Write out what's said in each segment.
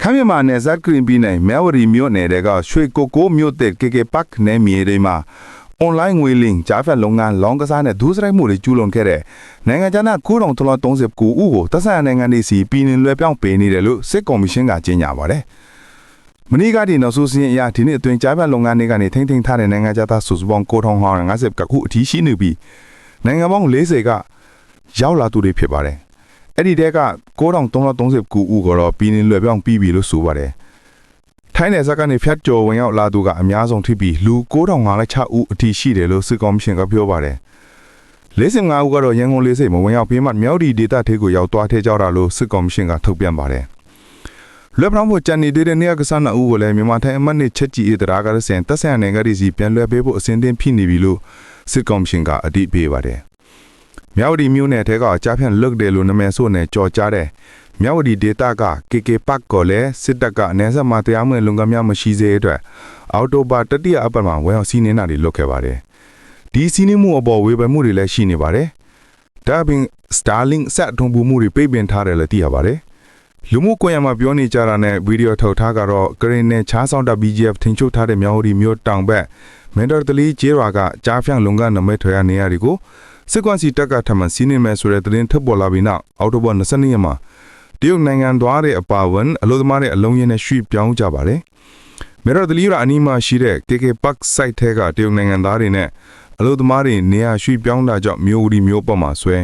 ခမ်းမြမာနယ်ဇက်ကရင်ပြည်နယ်မဲဝရီမြို့နယ်ကရွှေကိုကိုမြို့တဲ့ KK Park နယ်မြေတွေမှာအွန်လိုင်းငွေလင်းကြားဖြတ်လုပ်ငန်းလောင်းကစားနဲ့ဒုစရိုက်မှုတွေကျူးလွန်ခဲ့တဲ့နိုင်ငံခြားသား9339ဦးကိုသက်ဆိုင်ရာနိုင်ငံတွေစီပြည်နယ်လွှဲပြောင်းပေးနေတယ်လို့စစ်ကော်မရှင်ကကြေညာပါတယ်။မနီကဒီနောက်ဆိုစဉ်အရာဒီနေ့အတွင်းကြားဖြတ်လုပ်ငန်းတွေကနေထိန်းထားတဲ့နိုင်ငံခြားသားစုစုပေါင်း9050ခုအထိရှိနေပြီးနိုင်ငံပေါင်း40ကရောက်လာသူတွေဖြစ်ပါတယ်။အဲ့ဒီတဲက9339ဦးကတော့ပြည်နယ်လွှဲပြောင်းပြီးပြီလို့ဆိုပါတယ်။ထိုင်းနယ်စပ်ကနေဖြတ်ကျော်ဝင်ရောက်လာသူကအများဆုံးဖြစ်ပြီးလူ9506ဦးအထိရှိတယ်လို့စစ်ကော်မရှင်ကပြောပါတယ်။45ဦးကတော့ရန်ကုန်လေးစိတ်မဝင်ရောက်ပြီးမှမြောက်ဒီဒေသထဲကိုရောက်သွားထဲကြောက်တာလို့စစ်ကော်မရှင်ကထုတ်ပြန်ပါတယ်။လွှဲပြောင်းဖို့ကြံနေတဲ့နေရာကစားနာဦးကိုလည်းမြန်မာထိုင်းအမတ်နဲ့ချက်ကြီးအဒရာကစင်တက်ဆိုင်နိုင်ငံတွေစီပြန်လွှဲပေးဖို့အစဉ်သင့်ဖြစ်နေပြီလို့စစ်ကော်မရှင်ကအတည်ပြုပါတယ်။မြောက်ဒီမြို့နယ်ထဲကကြားဖြန့်လွတ်တယ်လို့နာမည်ဆိုနဲ့ကြော်ကြားတဲ့မြောက်ဒီဒေတာက KK Park ကိုလည်းစစ်တပ်ကအနည်းဆက်မှတရားမဝင်လုံခြုံများမရှိစေအတွက်အော်တိုဘာတတိယအပတ်မှာဝန်စီးနေတာတွေလုပ်ခဲ့ပါတယ်။ဒီစီးနှင်းမှုအပေါ်ဝေဖန်မှုတွေလည်းရှိနေပါတယ်။ဒါပြင် Starlink စက်ထုံပူမှုတွေပိတ်ပင်ထားတယ်လို့သိရပါတယ်။လူမှုကွန်ရက်မှာပြောနေကြတာနဲ့ဗီဒီယိုထုတ်ထားကတော့ကရင်နဲ့ချားဆောင်တာ BGF ထင်ချုပ်ထားတဲ့မြောက်ဒီမြို့တောင်ဘက်မန်တော်တလီကျေးရွာကကြားဖြန့်လုံငန်းနမိတ်ထွေရနေရာတွေကိုစစ်ကောင်စီတပ်ကထမှန်စီးနေမယ်ဆိုတဲ့သတင်းထုတ်ပေါ်လာပြီးနောက်အောက်တိုဘာ22ရက်မှာတရုတ်နိုင်ငံသွားတဲ့အပါအဝင်အလို့သမားတွေအလုံးရင်းနဲ့ရွှေ့ပြောင်းကြပါတယ်။မေရဒလီရာအနီးမှာရှိတဲ့ KK Park site ထဲကတရုတ်နိုင်ငံသားတွေနဲ့အလို့သမားတွေနေရာရွှေ့ပြောင်းတာကြောင့်မြို့ဦးဒီမြို့ပေါ်မှာဆွဲ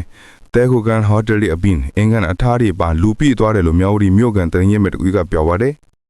တဲခုကန်ဟိုတယ်တွေအပြင်အင်ကန်အထားတွေပါလူပြည့်သွားတယ်လို့မြို့ဦးဒီမြို့ကန်တရင်ရဲမဲ့တူကပြောပါတယ်။